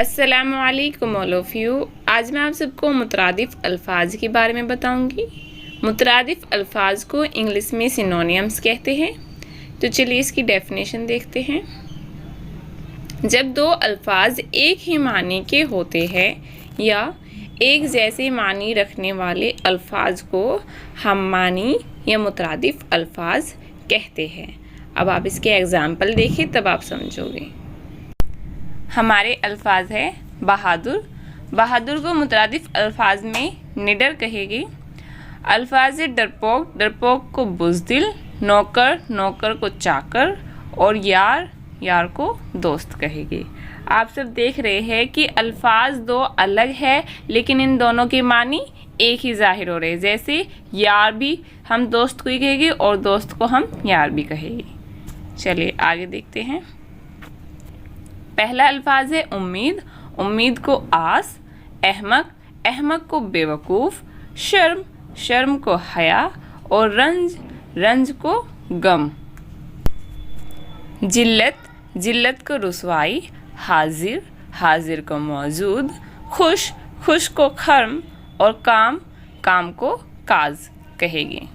अस्सलामु अलैकुम all of you. आज मैं आप सबको मुतरादिफ अल्फाज के बारे में बताऊंगी। मुतरादिफ अल्फाज को इंग्लिश में सिनोनिम्स कहते हैं। तो चलिए इसकी डेफिनेशन देखते हैं। जब दो अल्फाज एक ही मानी के होते हैं या एक जैसे मानी रखने वाले अल्फाज को हम मानी या मुतरादिफ अल्फाज कहते हैं। अब आप इसके एग्जाम्पल देखिए तब आप समझोगे। हमारे अल्फाज है बहादुर। बहादुर को मुतरादिफ अल्फाज में निडर कहेगी। अल्फाज डरपोक। डरपोक को बुज़दिल। नौकर। नौकर को चाकर। और यार। यार को दोस्त कहेगी। आप सब देख रहे हैं कि अल्फाज दो अलग है लेकिन इन दोनों के मानी एक ही जाहिर हो रहे हैं। जैसे यार भी हम दोस्त को ही कहेंगे और दोस्त को हम यार भी कहेंगे। चलिए आगे देखते हैं। पहला अल्फाज है उम्मीद। उम्मीद को आस। अहमक। अहमक को बेवकूफ़। शर्म। शर्म को हया। और रंज। रंज को गम। जिल्लत। जिल्लत को रुसवाई। हाजिर। हाजिर को मौजूद। खुश। खुश को खर्म। और काम। काम को काज कहेगी।